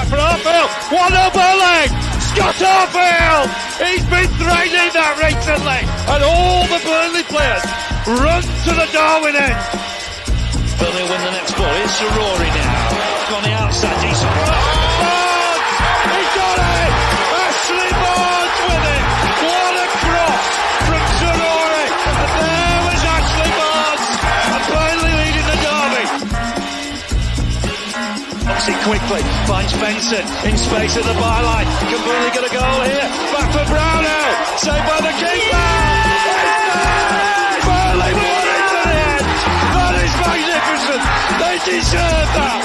back for Arfield. 1-0 Burnley. Scott Arfield. He's been threatening that recently. And all the Burnley players run to the Darwin end. Burnley win the next ball. Here's Rory now. On the outside. Decent. Barnes! He got it! Ashley Barnes with it! What a cross from Rory! And there was Ashley Barnes! And Burnley leading the derby. Obviously quickly finds Benson in space at the byline. Can Burnley get a goal here? Back for Brownell. Saved by the keeper. Burnley won it to the end. That is magnificent. They deserve that.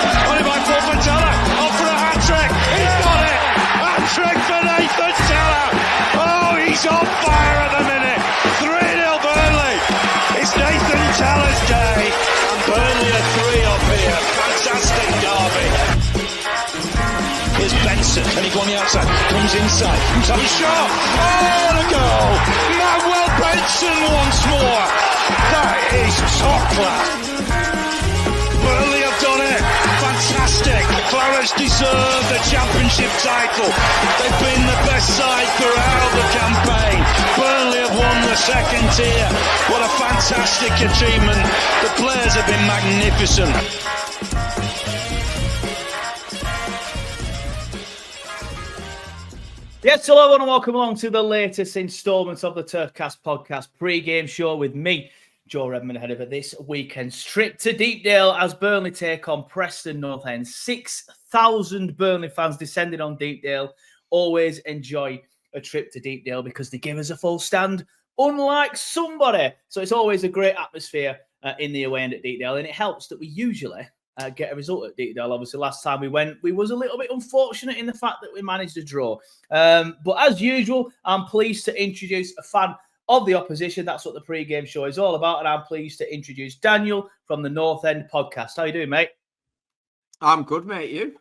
Only by Paul Teller. Off for a hat-trick. He's got it. Hat-trick for Nathan Teller. Oh, he's on fire at the minute. 3-0 Burnley. It's Nathan Teller's day. And Burnley are 3 up here. Fantastic derby. Here's Benson. Can he go on the outside? Comes inside. Comes up shot. Oh, the goal. Manuel Benson once more. That is top class. Burnley have done it. Fantastic. Clarets deserve the championship title. They've been the best side throughout the campaign. Burnley have won the second tier. What a fantastic achievement. The players have been magnificent. Yes, hello everyone and welcome along to the latest instalment of the Turfcast podcast pre-game show with me, Joe Redmond, ahead of this weekend's trip to Deepdale as Burnley take on Preston North End. 6,000 Burnley fans descending on Deepdale. Always enjoy a trip to Deepdale because they give us a full stand, unlike somebody. So it's always a great atmosphere in the away end at Deepdale, and it helps that we usually get a result at Deepdale. Obviously, last time we went, we was a little bit unfortunate in the fact that we managed to draw. But as usual, I'm pleased to introduce a fan of the opposition. That's what the pre-game show is all about. And I'm pleased to introduce Daniel from the North End podcast. How you doing, mate? I'm good, mate. You?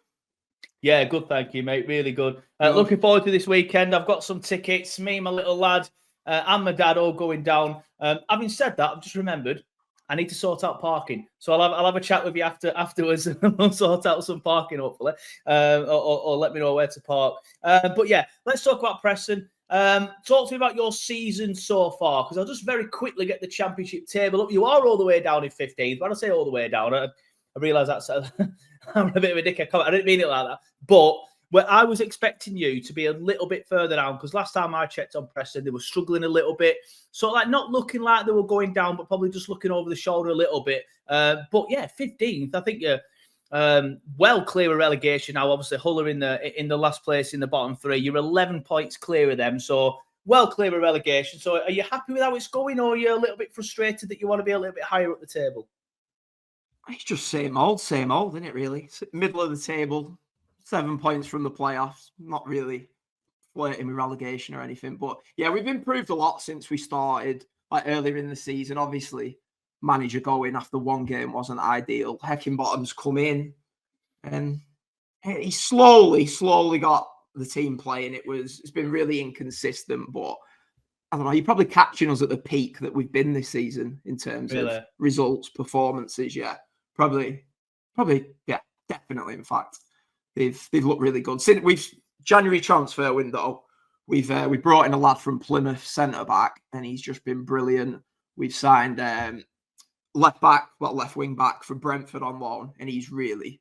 Yeah, good. Thank you, mate. Really good. Looking forward to this weekend. I've got some tickets. Me, my little lad, and my dad all going down. Having said that, I've just remembered I need to sort out parking. So I'll have a chat with you afterwards and we'll sort out some parking, hopefully, or let me know where to park. But yeah, let's talk about Preston. Talk to me about your season so far, because I'll just very quickly get the championship table up. You are all the way down in 15th. When I say all the way down, I realise that's I'm a bit of a dickhead comment. I didn't mean it like that. But where I was expecting you to be a little bit further down, because last time I checked on Preston, they were struggling a little bit. So, like, not looking like they were going down, but probably just looking over the shoulder a little bit. But, yeah, 15th, I think you're well clear of relegation now. Obviously, Hull are in the last place in the bottom three. You're 11 points clear of them, so well clear of relegation. So, are you happy with how it's going, or are you a little bit frustrated that you want to be a little bit higher up the table? It's just same old, isn't it, really? It's middle of the table, 7 points from the playoffs. Not really flirting with relegation or anything. But, yeah, we've improved a lot since we started, like, earlier in the season. Obviously, manager going after one game wasn't ideal. Heckingbottom's come in and he slowly got the team playing. It's been really inconsistent, but I don't know, you're probably catching us at the peak that we've been this season in terms of results, performances. Yeah, probably, yeah, definitely. In fact, they've looked really good since we've January transfer window. We brought in a lad from Plymouth, centre back, and he's just been brilliant. We've signed left wing back for Brentford on loan, and he's really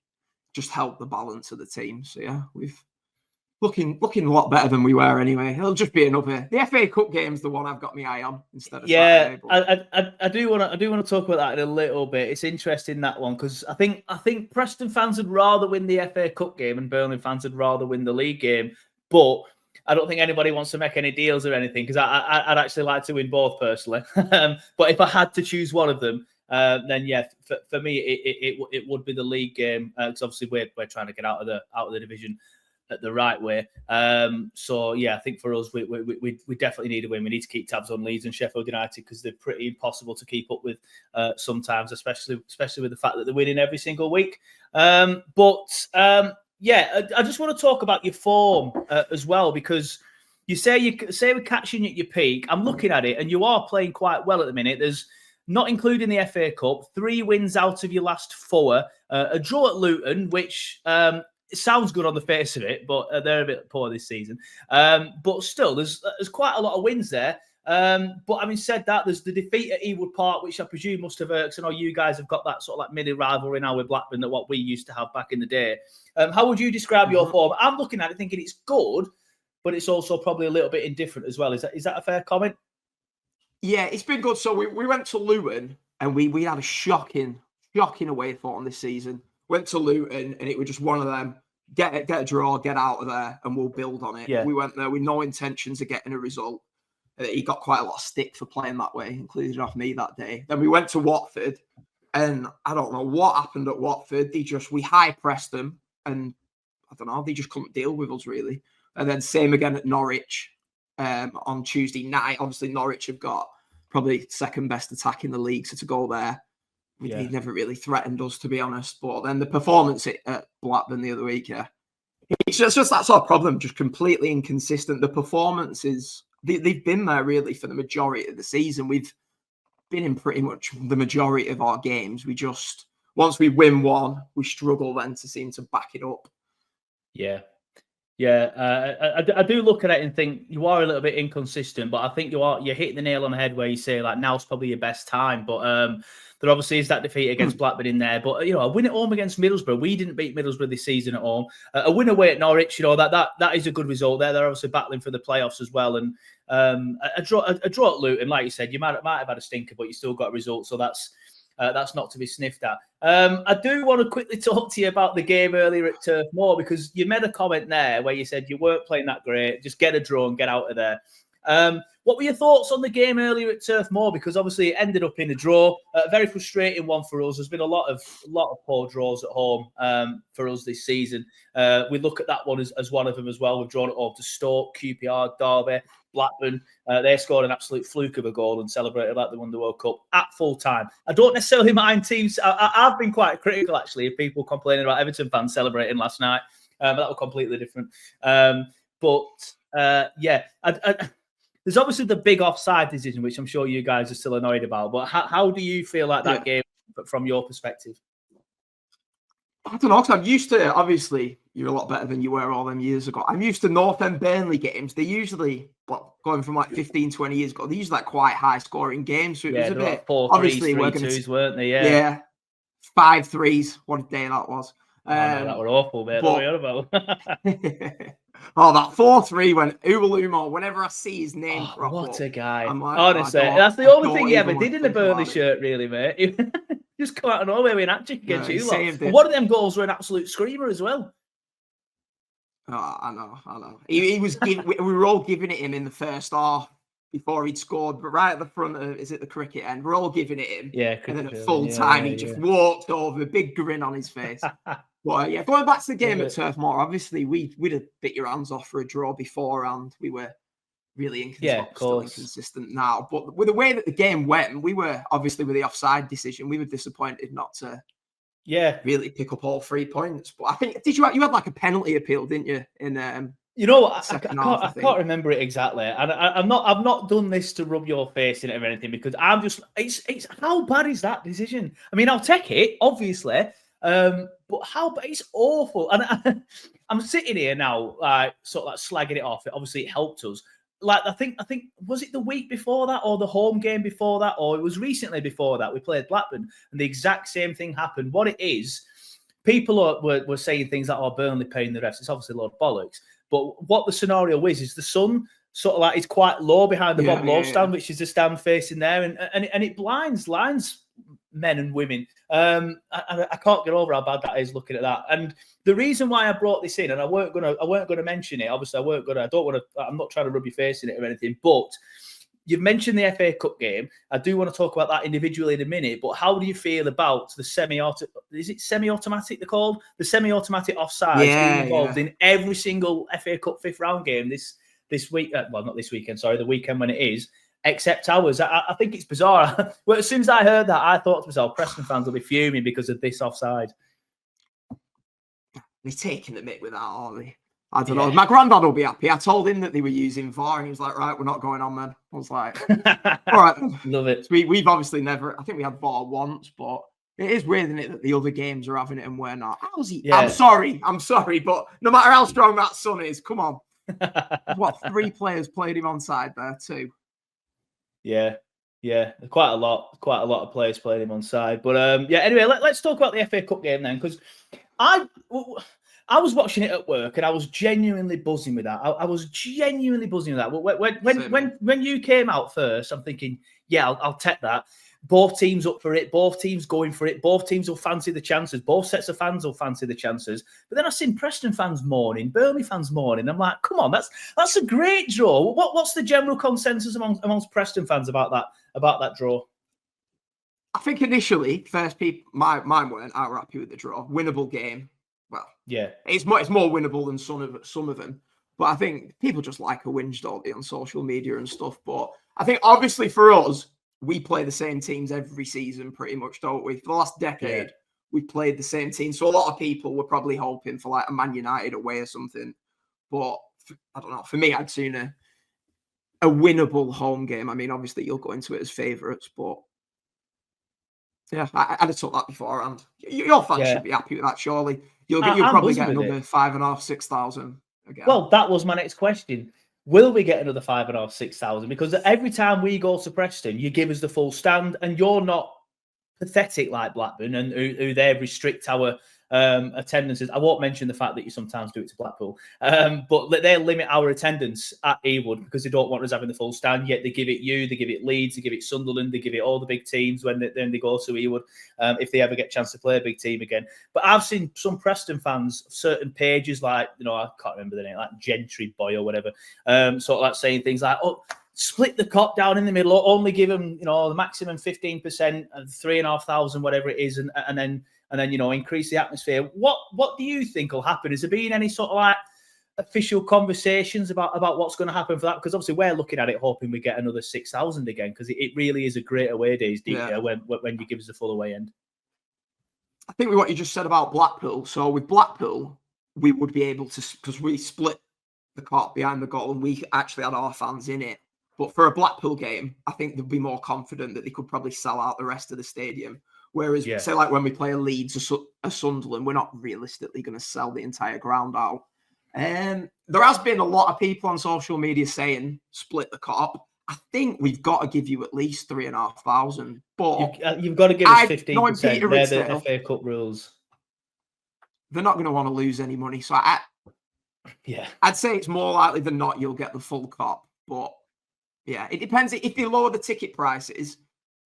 just helped the balance of the team. So yeah, we've looking a lot better than we were anyway. It'll just be another. The FA Cup game's the one I've got my eye on instead of yeah. Saturday, I do want to talk about that in a little bit. It's interesting, that one, because I think Preston fans would rather win the FA Cup game and Burnley fans would rather win the league game, but I don't think anybody wants to make any deals or anything, because I'd actually like to win both personally. But if I had to choose one of them, then yeah, for me it would be the league game, because obviously we're trying to get out of the division at the right way. So yeah, I think for us we definitely need a win. We need to keep tabs on Leeds and Sheffield United, because they're pretty impossible to keep up with sometimes, especially with the fact that they're winning every single week. Yeah, I just want to talk about your form as well, because you say we're catching you at your peak. I'm looking at it, and you are playing quite well at the minute. There's not including the FA Cup, 3 wins out of your last 4, a draw at Luton, which it sounds good on the face of it, but they're a bit poor this season. But still, there's quite a lot of wins there. But having said that, there's the defeat at Ewood Park, which I presume must have irked. I know you guys have got that sort of like mini rivalry now with Blackburn that what we used to have back in the day. How would you describe your form? I'm looking at it thinking it's good, but it's also probably a little bit indifferent as well. Is that a fair comment? Yeah, it's been good. So we went to Luton and we had a shocking away form this season. Went to Luton and it was just one of them, get a draw, get out of there, and we'll build on it. Yeah. We went there with no intentions of getting a result. He got quite a lot of stick for playing that way, including off me that day. Then we went to Watford, and I don't know what happened at Watford. We high pressed them, and I don't know, they just couldn't deal with us really. And then same again at Norwich on Tuesday night. Obviously, Norwich have got probably second best attack in the league, so to go there, they never really threatened us, to be honest. But then the performance at Blackburn the other week, it's just that sort of problem, just completely inconsistent. The performance is. They've been there really for the majority of the season. We've been in pretty much the majority of our games. We just, once we win one, we struggle then to seem to back it up. Yeah. I do look at it and think you are a little bit inconsistent, but I think you're hitting the nail on the head where you say like now's probably your best time. But there obviously is that defeat against Blackburn in there. But a win at home against Middlesbrough. We didn't beat Middlesbrough this season at home. A win away at Norwich, that is a good result there. They're obviously battling for the playoffs as well. And a draw at Luton, like you said, you might have had a stinker, but you still got a result. So that's not to be sniffed at. I do want to quickly talk to you about the game earlier at Turf Moor, because you made a comment there where you said you weren't playing that great. Just get a draw and get out of there. What were your thoughts on the game earlier at Turf Moor? Because obviously it ended up in a draw. A very frustrating one for us. There's been a lot of poor draws at home for us this season. We look at that one as one of them as well. We've drawn it all to Stoke, QPR, Derby, Blackburn. They scored an absolute fluke of a goal and celebrated like they won the World Cup at full time. I don't necessarily mind teams. I've been quite critical actually of people complaining about Everton fans celebrating last night. But that was completely different. There's obviously the big offside decision, which I'm sure you guys are still annoyed about. But how do you feel like that game from your perspective? I don't know, because I'm used to, obviously, you're a lot better than you were all them years ago. I'm used to North End Burnley games. They usually, going from like 15, 20 years ago, they're usually like quite high-scoring games. So it was a bit, like 4-3s, obviously, 3-2s, weren't they? Yeah. 5-3s. What a day that was. No, that were awful, mate. What are you on about? Oh, that 4-3 when Uwalumo, whenever I see his name crop what up, a guy. I'm like, honestly, that's the only thing he ever did in the Burnley shirt, really, mate. Just come out of nowhere with an hat-trick against you lot. And one of them goals were an absolute screamer as well. Oh, I know. He was we were all giving it him in the first half before he'd scored, but right at the front of, is it the cricket end? We're all giving it him. Yeah, and then at full time, he just walked over, a big grin on his face. But going back to the game at Turf Moor, obviously we'd have bit your hands off for a draw before, and we were really inconsistent now. But with the way that the game went, we were obviously with the offside decision, we were disappointed not to really pick up all 3 points. But I think you had like a penalty appeal, didn't you? In I can't remember it exactly, and I've not done this to rub your face in it or anything, because I'm just it's how bad is that decision? I mean, I'll take it obviously. But it's awful. And I'm sitting here now, sort of like slagging it off. Obviously, it helped us. Like, I think, was it the week before that or the home game before that? Or it was recently before that we played Blackburn and the exact same thing happened. What it is, people were saying things like, oh, Burnley paying the refs. It's obviously a lot of bollocks. But what the scenario is the sun sort of like is quite low behind the Bob Lowe stand, which is the stand facing there. And it blinds men and women. I can't get over how bad that is looking at that. And the reason why I brought this in, and I weren't gonna mention it. Obviously, I'm not trying to rub your face in it or anything. But you've mentioned the FA Cup game. I do want to talk about that individually in a minute. But how do you feel about the semi-automatic? They're called the semi-automatic offside being involved in every single FA Cup 5th round game this week. Well, not this weekend. Sorry, the weekend when it is. Except ours. I think it's bizarre. Well, as soon as I heard that, I thought to myself, Preston fans will be fuming because of this offside. They're taking the mick with that, aren't they? I don't know. My granddad will be happy. I told him that they were using VAR, and he was like, "Right, we're not going on then." I was like, "All right, love it." So we've obviously never. I think we had VAR once, but it is weird, isn't it, that the other games are having it and we're not? How's he? Yeah. I'm sorry, but no matter how strong that son is, come on. What, 3 players played him on side there too? Yeah, quite a lot of players played him on side. But anyway, let's talk about the FA Cup game then, because I was watching it at work and I was genuinely buzzing with that. I was genuinely buzzing with that. When you came out first, I'm thinking, yeah, I'll take that. Both teams up for it. Both teams going for it. Both teams will fancy the chances. Both sets of fans will fancy the chances. But then I seen Preston fans mourning, Burnley fans mourning. I'm like, come on, that's a great draw. What's the general consensus amongst Preston fans about that draw? I think initially, first people, mine weren't outright happy with the draw. Winnable game. Well, yeah, it's more winnable than some of them. But I think people just like a whinge, don't they, on social media and stuff. But I think obviously for us, we play the same teams every season pretty much, don't we? For the last decade, we played the same team. So a lot of people were probably hoping for like a Man United away or something. But I don't know. For me, I'd seen a winnable home game. I mean, obviously you'll go into it as favourites, but yeah, I'd have took that beforehand. Your fans should be happy with that, surely. You'll probably get another 5,500, 6,000 again. Well, that was my next question. Will we get another 5,500, 6,000? Because every time we go to Preston, you give us the full stand, and you're not pathetic like Blackburn, and who they restrict our attendances. I won't mention the fact that you sometimes do it to Blackpool, but they limit our attendance at Ewood because they don't want us having the full stand. Yet they give it you, they give it Leeds, they give it Sunderland, they give it all the big teams when they go to Ewood, if they ever get a chance to play a big team again. But I've seen some Preston fans, certain pages like, I can't remember the name, like Gentry Boy or whatever, sort of like saying things like, "Oh, split the cop down in the middle, only give them, the maximum 15% and 3,500, whatever it is, and then increase the atmosphere." What do you think will happen? Has there been any sort of like official conversations about what's going to happen for that? Because obviously we're looking at it hoping we get another 6,000 again, because it really is a great away days, Deepdale, when you give us the full away end. I think with what you just said about Blackpool. So with Blackpool, we would be able to, because we split the cop behind the goal and we actually had our fans in it. But for a Blackpool game, I think they'd be more confident that they could probably sell out the rest of the stadium. Whereas, say, like when we play a Leeds or a Sunderland, we're not realistically going to sell the entire ground out. There has been a lot of people on social media saying split the cop. I think we've got to give you at least 3,500. But you've got to give us 15%. They're the FA Cup rules. They're not going to want to lose any money. So I'd say it's more likely than not you'll get the full cop. But yeah, it depends. If they lower the ticket prices,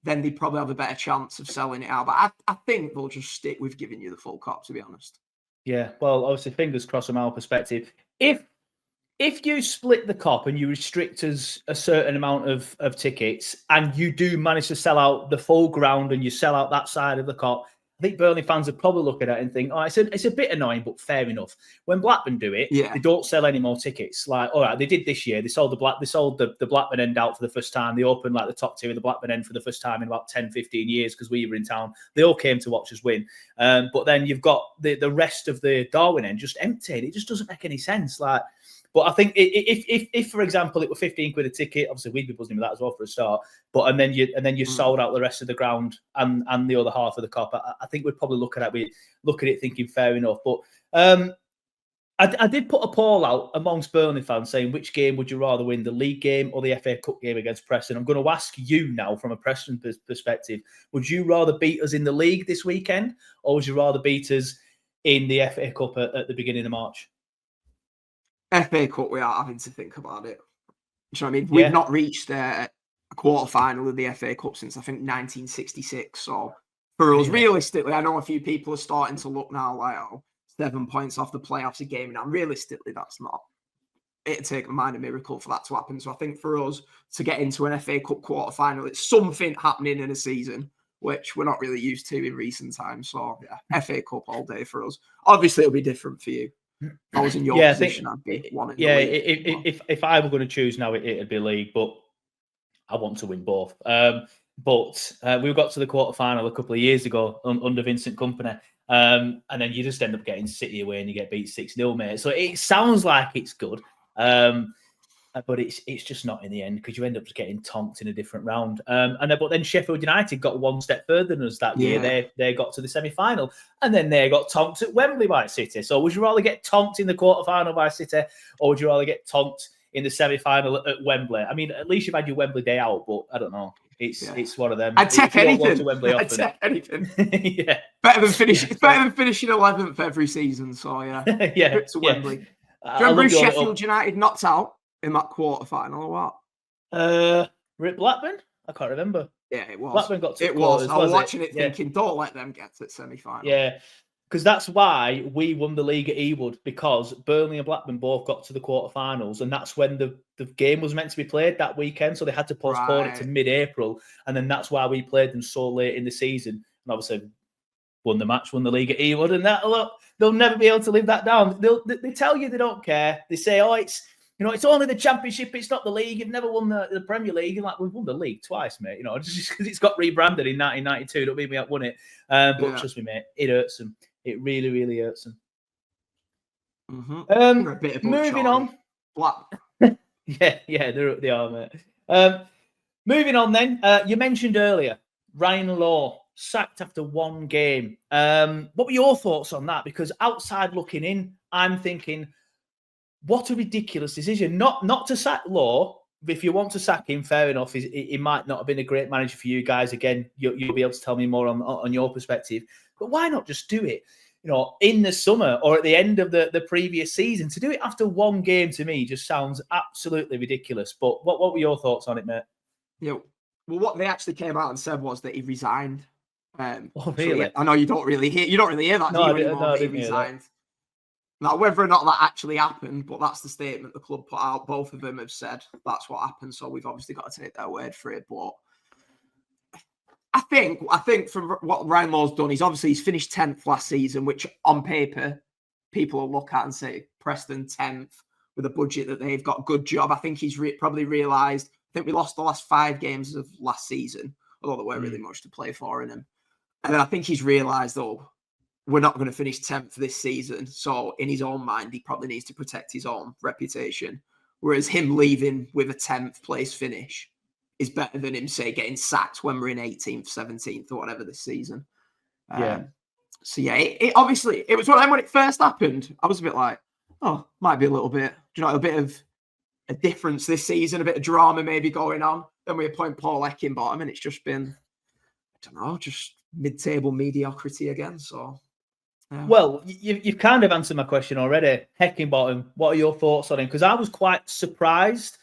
then they probably have a better chance of selling it out. But I think they'll just stick with giving you the full cop, to be honest. Yeah, well, obviously, fingers crossed from our perspective. If you split the cop and you restrict us a certain amount of tickets, and you do manage to sell out the full ground and you sell out that side of the cop, I think Burnley fans would probably look at it and think, "Oh, it's a bit annoying, but fair enough." When Blackburn do it, they don't sell any more tickets. Like, all right, they did this year. They sold the Blackburn end out for the first time. They opened like the top tier of the Blackburn end for the first time in about 10, 15 years because we were in town. They all came to watch us win. But then you've got the rest of the Darwin end just emptied. It just doesn't make any sense. But I think if for example, it were 15 quid a ticket, obviously we'd be buzzing with that as well for a start. But and then you sold out the rest of the ground and the other half of the cop. I think we'd probably look at it thinking fair enough. But I did put a poll out amongst Burnley fans saying which game would you rather win, the league game or the FA Cup game against Preston. I'm going to ask you now from a Preston perspective: would you rather beat us in the league this weekend, or would you rather beat us in the FA Cup at the beginning of March? FA Cup, we are having to think about it. Do you know what I mean? We've not reached a quarter-final of the FA Cup since, I think, 1966. So for us, realistically, I know a few people are starting to look now like, 7 points off the playoffs a game. Now, realistically, that's not. It'd take a minor miracle for that to happen. So I think for us to get into an FA Cup quarter-final, it's something happening in a season, which we're not really used to in recent times. So, FA Cup all day for us. Obviously, it'll be different for you. If I was in your position, I'd be wanting the league. If I were going to choose now, it'd be league, but I want to win both. But we got to the quarterfinal a couple of years ago under Vincent Kompany, And then you just end up getting City away and you get beat 6-0, mate. So it sounds like it's good. But it's just not in the end because you end up just getting tonked in a different round. But then Sheffield United got one step further than us that year. They got to the semi-final and then they got tonked at Wembley by City. So would you rather get tonked in the quarter-final by City or would you rather get tonked in the semi-final at Wembley? I mean, at least you've had your Wembley day out, but I don't know. It's one of them. I'd take anything. I'd take anything. Yeah. Better than finishing 11th every season. So yeah. Trip to Wembley. Do you remember Sheffield United knocked out in that quarter-final or what? Rip Blackburn? I can't remember. Yeah, it was. Blackburn got to it quarters, was. I was watching it thinking, don't let them get to the semi-final. Yeah, because that's why we won the league at Ewood, because Burnley and Blackburn both got to the quarterfinals, and that's when the game was meant to be played that weekend, so they had to postpone it to mid-April, and then that's why we played them so late in the season, and obviously won the match, won the league at Ewood, and they'll never be able to live that down. They tell you they don't care. They say, oh, it's only the Championship, it's not the league. You've never won the Premier League. And we've won the league twice, mate. Just because it's got rebranded in 1992, don't mean we haven't won it. But trust me, mate, it hurts them. It really, really hurts them. Mm-hmm. Moving on. yeah, they are, mate. Moving on then. You mentioned earlier, Ryan Law sacked after one game. What were your thoughts on that? Because outside looking in, I'm thinking, what a ridiculous decision. Not to sack Law. If you want to sack him, fair enough. He might not have been a great manager for you guys. Again, you'll be able to tell me more on your perspective. But why not just do it, in the summer or at the end of the previous season? To do it after one game, to me, just sounds absolutely ridiculous. But what were your thoughts on it, mate? Yeah. Well, what they actually came out and said was that he resigned. Really? So, yeah, I know you don't really hear that. No, he resigned. Now, whether or not that actually happened, but that's the statement the club put out. Both of them have said that's what happened. So we've obviously got to take their word for it. But I think from what Ryan Law's done, he's finished 10th last season, which on paper people will look at and say Preston 10th with a budget that they've got. Good job. I think he's probably realised. I think we lost the last 5 games of last season, although there weren't really much to play for in them. And then I think he's realised, we're not going to finish 10th this season. So in his own mind, he probably needs to protect his own reputation. Whereas him leaving with a 10th place finish is better than him, say, getting sacked when we're in 18th, 17th or whatever this season. So yeah, it was when it first happened, I was a bit like, might be a little bit, a bit of a difference this season, a bit of drama maybe going on. Then we appoint Paul Eckenbottom and it's just been, just mid-table mediocrity again. So... Well, you've kind of answered my question already. Heckingbottom, what are your thoughts on him? Because I was quite surprised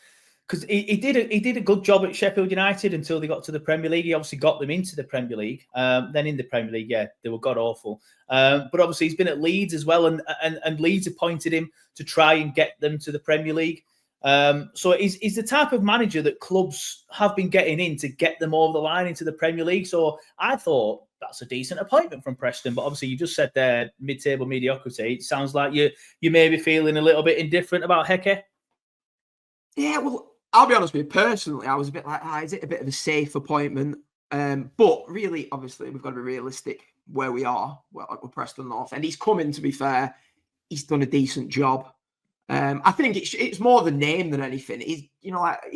because he did a good job at Sheffield United until they got to the Premier League. He obviously got them into the Premier League. Then in the Premier League, they were god awful. But obviously he's been at Leeds as well, and Leeds appointed him to try and get them to the Premier League. So he's the type of manager that clubs have been getting in to get them over the line into the Premier League. So I thought that's a decent appointment from Preston. But obviously you just said there, mid-table mediocrity. It sounds like you may be feeling a little bit indifferent about Heke. Yeah, well, I'll be honest with you. Personally, I was a bit like, is it a bit of a safe appointment? But really, obviously, we've got to be realistic where we are. Well, like with Preston North. And he's coming, to be fair. He's done a decent job. I think it's more the name than anything. He's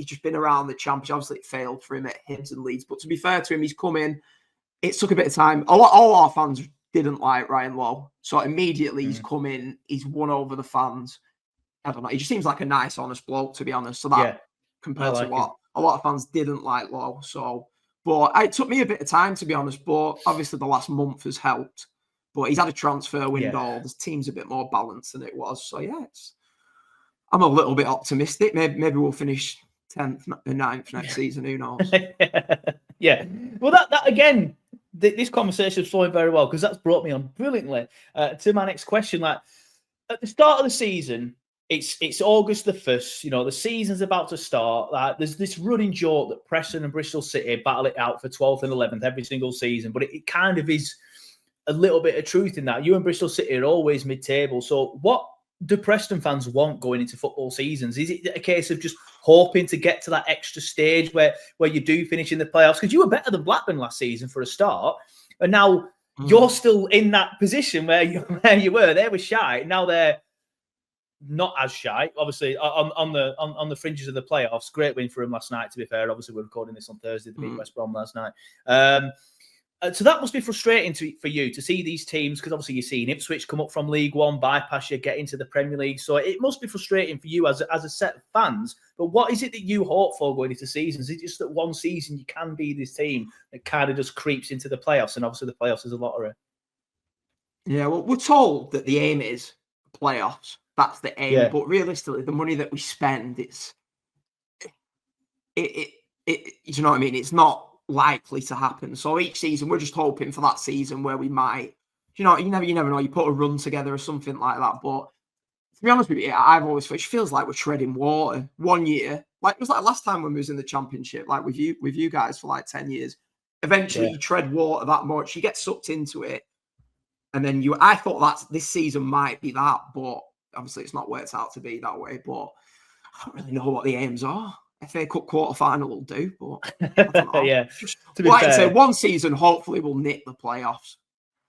just been around the Championship. Obviously, it failed for him at Hibs and Leeds. But to be fair to him, he's come in. It took a bit of time. All our fans didn't like Ryan Law. So immediately he's come in. He's won over the fans. I don't know. He just seems like a nice, honest bloke, to be honest. So that compared to what a lot of fans didn't like Law. So, but it took me a bit of time, to be honest. But obviously the last month has helped. But he's had a transfer window. Yeah. The team's a bit more balanced than it was. So yeah, I'm a little bit optimistic. Maybe we'll finish 10th, 9th next season. Who knows? Yeah. Well, that again, this conversation is flowing very well because that's brought me on brilliantly to my next question. Like at the start of the season, it's August the 1st. The season's about to start. Like there's this running joke that Preston and Bristol City battle it out for 12th and 11th every single season, but it kind of is a little bit of truth in that. You and Bristol City are always mid-table. So what do Preston fans want going into football seasons? Is it a case of just hoping to get to that extra stage where you do finish in the playoffs? Because you were better than Blackburn last season for a start. And now You're still in that position where you were. They were shy. Now they're not as shy. Obviously, on the fringes of the playoffs. Great win for them last night. To be fair, obviously we're recording this on Thursday. They beat West Brom last night. So that must be frustrating for you to see these teams, because obviously you're seeing Ipswich come up from League One, bypass you, get into the Premier League. So it must be frustrating for you as a set of fans. But what is it that you hope for going into seasons? Is it just that one season you can be this team that kind of just creeps into the playoffs? And obviously the playoffs is a lottery. Yeah, well, we're told that the aim is playoffs. That's the aim. Yeah. But realistically, the money that we spend, you know what I mean? It's not likely to happen. So each season, we're just hoping for that season where we might, you never know. You put a run together or something like that. But to be honest with you, I've always felt it feels like we're treading water. 1 year, like it was like last time when we was in the Championship, like with you guys for like 10 years. Eventually, you tread water that much, you get sucked into it, and then I thought this season might be that, but obviously it's not worked out to be that way. But I don't really know what the aims are. FA Cup quarter-final will do, but I don't know. Yeah. Just, to be like fair, I say, one season, hopefully we'll nick the playoffs.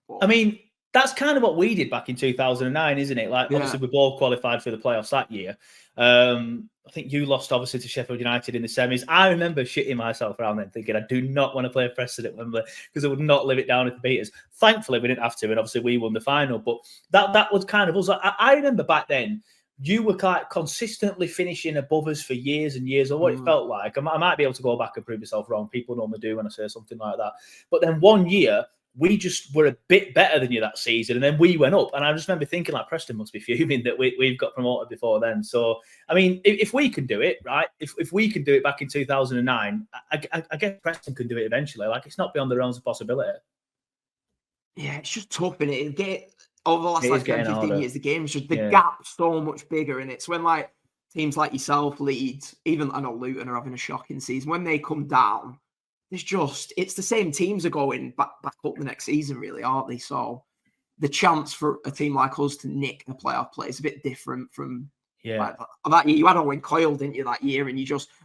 But, I mean, that's kind of what we did back in 2009, isn't it? Like, obviously, we both qualified for the playoffs that year. I think you lost, obviously, to Sheffield United in the semis. I remember shitting myself around then, thinking I do not want to play Preston at Wembley because I would not live it down if they beat us. Thankfully, we didn't have to, and obviously we won the final. But that was kind of us. I remember back then, you were quite consistently finishing above us for years and years, or what it felt like. I might be able to go back and prove myself wrong. People normally do when I say something like that. But then 1 year, we just were a bit better than you that season, and then we went up. And I just remember thinking, like, Preston must be fuming that we've got promoted before then. So, I mean, if we can do it, right? If we can do it back in 2009, I guess Preston can do it eventually. Like, it's not beyond the realms of possibility. Yeah, it's just tough, innit? Over the last It is 10, 15 harder. years, the game's just the gap's so much bigger, and it's when like teams like yourself, Leeds, even I know Luton are having a shocking season. When they come down, it's the same teams are going back up the next season, really, aren't they? So the chance for a team like us to nick a playoff play is a bit different from like that year. You had Owen Coyle, didn't you, that year? And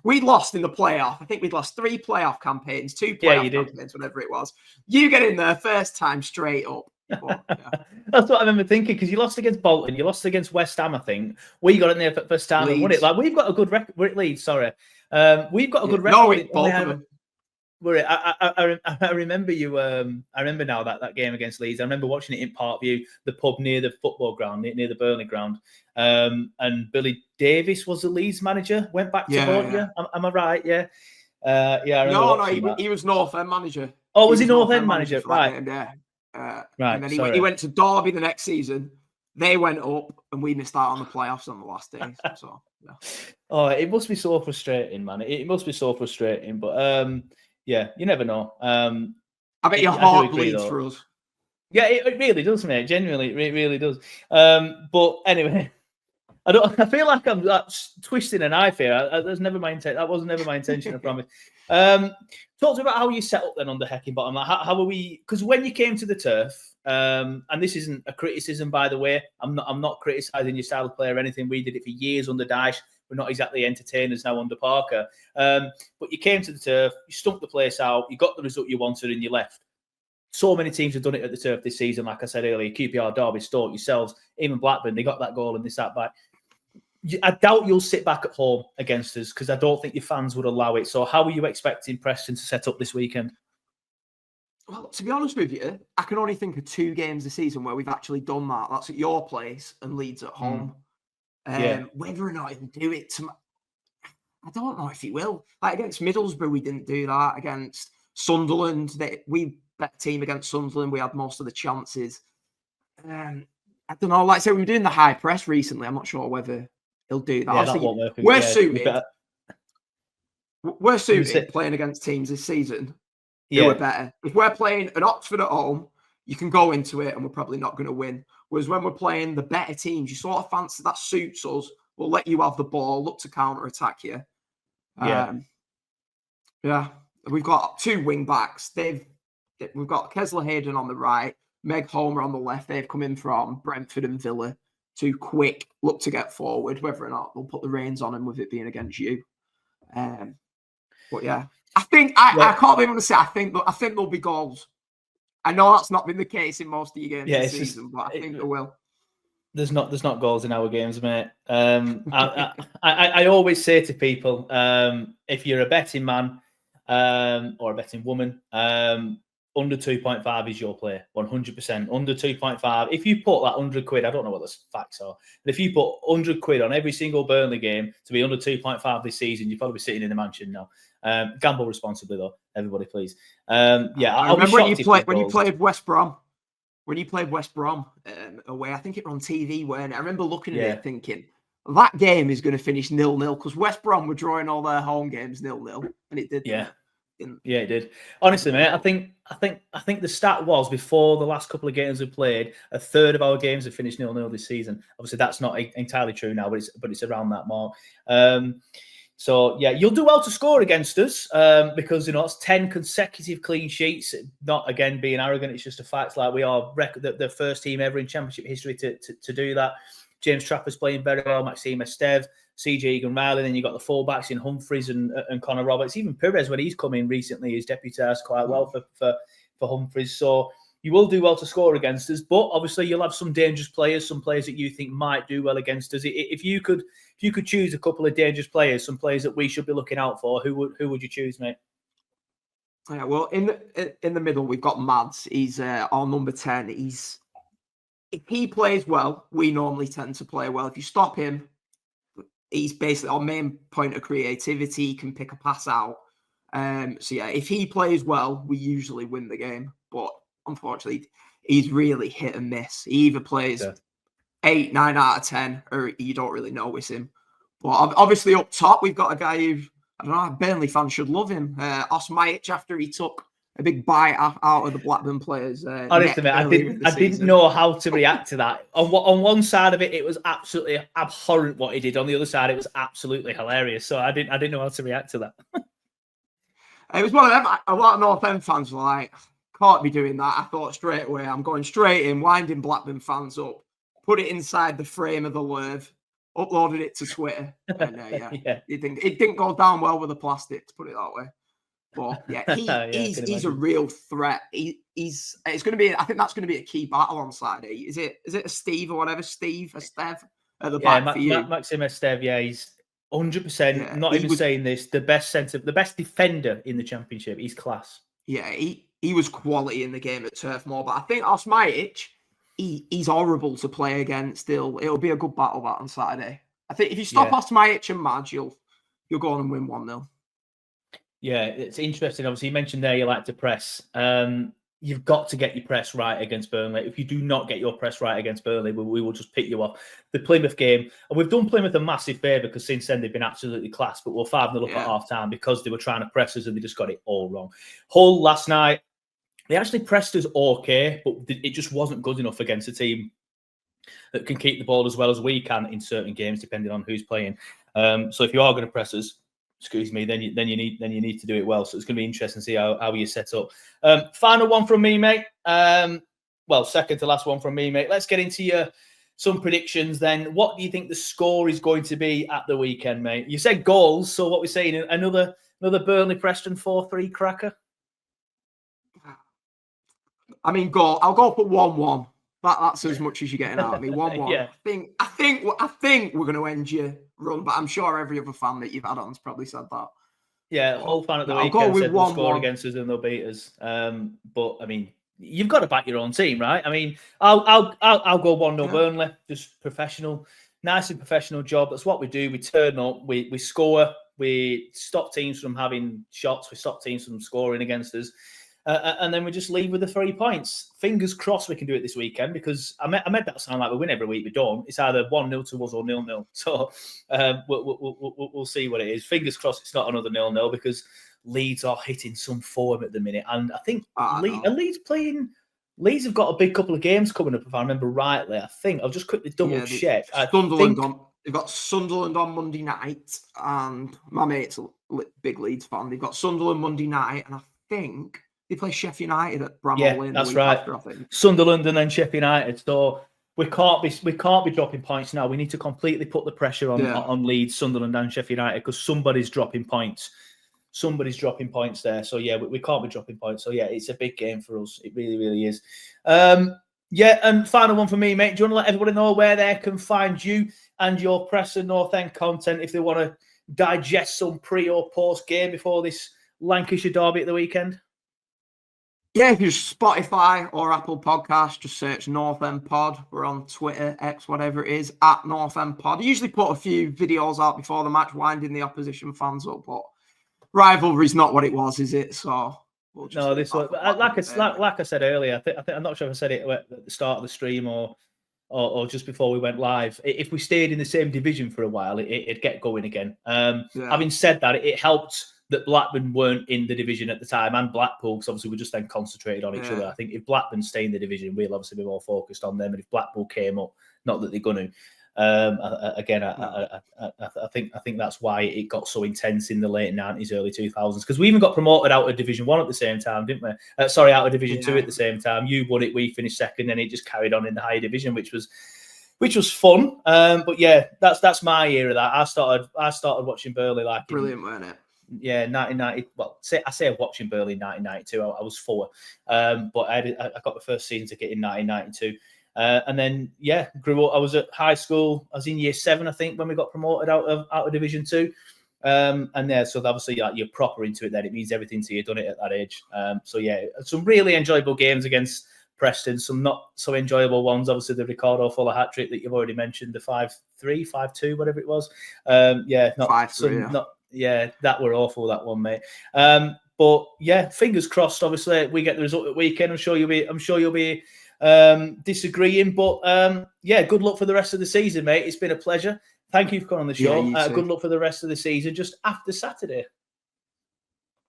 we'd lost in the playoff. I think we'd lost 3 playoff campaigns, 2 playoff campaigns, whatever it was. You get in there first time straight up. But, That's what I remember thinking, because you lost against Bolton, you lost against West Ham, I think. We got in there for first time and won it. Like, we've got a good record. We're at Leeds, sorry. We've got a good record. I remember you. I remember now that game against Leeds. I remember watching it in Parkview, the pub near the football ground, near the Burnley ground. And Billy Davis was the Leeds manager. Went back to haunt you. Am I right? Yeah. I remember he was North End manager. Oh, was he North End manager? Right. Right. And then he went to Derby the next season. They went up, and we missed out on the playoffs on the last day. So, yeah. Oh, it must be so frustrating, man. It must be so frustrating. But yeah, you never know. I bet your heart bleeds for us. Yeah, it really does, mate. Genuinely, it really does. But anyway, I feel like I'm twisting an knife here. That was never my intention. I promise. Talk to me about how you set up then on the Heckingbottom. Like, how are we? Because when you came to the turf, and this isn't a criticism, by the way. I'm not criticising your style of play or anything. We did it for years under Dyche. We're not exactly entertainers now under Parker. But you came to the turf, you stumped the place out, you got the result you wanted, and you left. So many teams have done it at the turf this season. Like I said earlier, QPR, Derby, Stoke, yourselves, even Blackburn, they got that goal and they sat back. I doubt you'll sit back at home against us, because I don't think your fans would allow it. So how are you expecting Preston to set up this weekend? Well, to be honest with you, I can only think of 2 games this season where we've actually done that. That's at your place and Leeds at home. Whether or not he'll do it, I don't know if he will. Like against Middlesbrough, we didn't do that. Against Sunderland, we bet team against Sunderland. We had most of the chances. I don't know. Like I said, we were doing the high press recently. I'm not sure whether he'll do that. Yeah, We're suited playing against teams this season. Yeah, we're better. If we're playing an Oxford at home, you can go into it and we're probably not going to win. Whereas when we're playing the better teams, you sort of fancy that suits us. We'll let you have the ball, look to counter-attack you. We've got 2 wing backs. We've got Kesler Hayden on the right, Meg Homer on the left. They've come in from Brentford and Villa. 2 quick, look to get forward. Whether or not they'll put the reins on him with it being against you. But yeah, I think I can't even say. I think there'll be goals. I know that's not been the case in most of your games this it's season, but I think there will. There's not goals in our games, mate. I always say to people, if you're a betting man or a betting woman, under 2.5 is your play, 100%. Under 2.5. If you put that 100 quid, I don't know what the facts are, but if you put 100 quid on every single Burnley game to be under 2.5 this season, you'd probably be sitting in the mansion now. Gamble responsibly, though, everybody, please. I remember when you played West Brom. When you played West Brom away, I think it was on TV. When I remember looking at it, thinking that game is going to finish 0-0 because West Brom were drawing all their home games 0-0, and it did. Yeah, it did. Honestly, mate, I think the stat was before the last couple of games we played, a third of our games have finished 0-0 this season. Obviously, that's not entirely true now, but it's around that mark. So, yeah, you'll do well to score against us because, it's 10 consecutive clean sheets. Not, again, being arrogant. It's just a fact. Like, we are the first team ever in Championship history to do that. James Trapper's playing very well. Maxime Esteve, CJ Egan-Riley. Then you've got the fullbacks in Humphreys and Connor Roberts. Even Perez, when he's come in recently, he's deputised quite well for Humphreys. So you will do well to score against us. But, obviously, you'll have some dangerous players, some players that you think might do well against us. If you could choose a couple of dangerous players, some players that we should be looking out for, who would you choose, mate? Yeah, well, in the middle, we've got Mads. He's our number 10. If he plays well, we normally tend to play well. If you stop him, he's basically our main point of creativity. He can pick a pass out. So, yeah, if he plays well, we usually win the game. But unfortunately, he's really hit and miss. He either plays 8, 9 out of 10, or you don't really notice him. But obviously up top, we've got a guy who, I don't know, Burnley fans should love him. Osmajic, after he took a big bite out of the Blackburn players. Honestly, mate, I didn't know how to react to that. On one side of it, it was absolutely abhorrent what he did. On the other side, it was absolutely hilarious. So I didn't know how to react to that. It was one of them. A lot of North End fans were like, can't be doing that. I thought straight away, I'm going straight in, winding Blackburn fans up, put it inside the frame of the Lerv, uploaded it to Twitter, and it didn't go down well with the plastic, to put it that way. But yeah, he's a real threat. It's going to be. I think that's going to be a key battle on Saturday. Is it a Steve or whatever? Esteve at the back for you? Maxime Esteve. Yeah, he's 100%. Not even saying this. The best the best defender in the Championship. He's class. Yeah, he was quality in the game at Turf Moor, but I think Osmajic, he's horrible to play against. It'll be a good battle that on Saturday. I think if you stop Osmajic and Madge, you'll go on and win 1-0. Yeah, it's interesting. Obviously, you mentioned there you like to press. You've got to get your press right against Burnley. If you do not get your press right against Burnley, we will just pick you off. The Plymouth game, and we've done Plymouth a massive favour because since then they've been absolutely class, but we're 5-0 up at half-time because they were trying to press us and they just got it all wrong. Hull last night, they actually pressed us okay, but it just wasn't good enough against a team that can keep the ball as well as we can in certain games, depending on who's playing. So if you are going to press us, then you need to do it well. So it's going to be interesting to see how you set up. Final one from me, mate. Second to last one from me, mate. Let's get into some predictions then. What do you think the score is going to be at the weekend, mate? You said goals, so what we're saying, another Burnley Preston 4-3 cracker? I mean, I'll go for 1-1. That's as much as you're getting out of me. 1-1. Yeah. I think we're going to end your run, but I'm sure every other fan that you've had on's probably said that. Yeah, whole fan at the weekend said they'll score against us and they'll beat us. But I mean, you've got to back your own team, right? I mean, I'll go 1-0 Burnley. Just professional, nice and professional job. That's what we do. We turn up, we score, we stop teams from having shots, we stop teams from scoring against us. And then we just leave with the 3 points. Fingers crossed we can do it this weekend because I made that sound like we win every week. We don't. It's either 1-0 to us or 0-0. So we'll see what it is. Fingers crossed it's not another 0-0 because Leeds are hitting some form at the minute. And I think Leeds have got a big couple of games coming up, if I remember rightly. I think I'll just quickly double check. They've got Sunderland on Monday night, and my mate's a big Leeds fan. They've got Sunderland Monday night, and I think they play Sheffield United at Bramall Lane. That's right. After, I think. Sunderland and then Sheffield United. So we can't be dropping points now. We need to completely put the pressure on Leeds, Sunderland, and Sheffield United because somebody's dropping points. somebody's dropping points there. So yeah, we can't be dropping points. So yeah, it's a big game for us. It really, really is. Yeah, and final one for me, mate. Do you want to let everybody know where they can find you and your Preston North End content if they want to digest some pre or post game before this Lancashire derby at the weekend? Yeah, if you just Spotify or Apple Podcast, just search North End Pod. We're on Twitter, X, whatever it is, at North End Pod. I usually put a few videos out before the match, winding the opposition fans up, but rivalry's not what it was, is it? So we'll just no, this was like I said earlier. I think I'm not sure if I said it at the start of the stream or just before we went live. If we stayed in the same division for a while, it'd get going again. Having said that, it helped that Blackburn weren't in the division at the time, and Blackpool, because obviously we just then concentrated on each other. I think if Blackburn stay in the division, we'll obviously be more focused on them. And if Blackpool came up, not that they're going to. I think that's why it got so intense in the late 90s, early 2000s, because we even got promoted out of Division 1 at the same time, didn't we? Out of Division 2 at the same time. You won it, we finished second, and it just carried on in the higher division, which was fun. But yeah, that's my era. That I started watching Burnley like brilliant, wasn't it? Yeah, 1990. Well, I say watching Burnley in 1992. I was 4, but I got the first season ticket in 1992. And then, grew up. I was at high school. I was in year 7, I think, when we got promoted out of Division 2. So obviously, you're proper into it then. It means everything to you, done it at that age. Some really enjoyable games against Preston, some not so enjoyable ones. Obviously, the Ricardo Fuller hat-trick that you've already mentioned, the 5-3, 5-2, whatever it was. 5-3, that were awful, that one, mate. But yeah, fingers crossed. Obviously, we get the result at weekend. I'm sure you'll be disagreeing, but good luck for the rest of the season, mate. It's been a pleasure. Thank you for coming on the show. Good luck for the rest of the season, just after Saturday.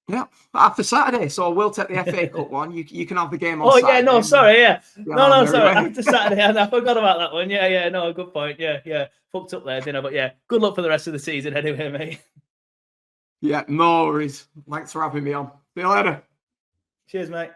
Yeah, after Saturday. So we'll take the FA Cup one. You can have the game on Saturday. Oh, yeah, no, sorry, yeah. No, sorry. After Saturday, I forgot about that one. Yeah, no, good point. Yeah. Fucked up there, didn't I? But yeah, good luck for the rest of the season anyway, mate. Yeah, no worries. Thanks for having me on. See you later. Cheers, mate.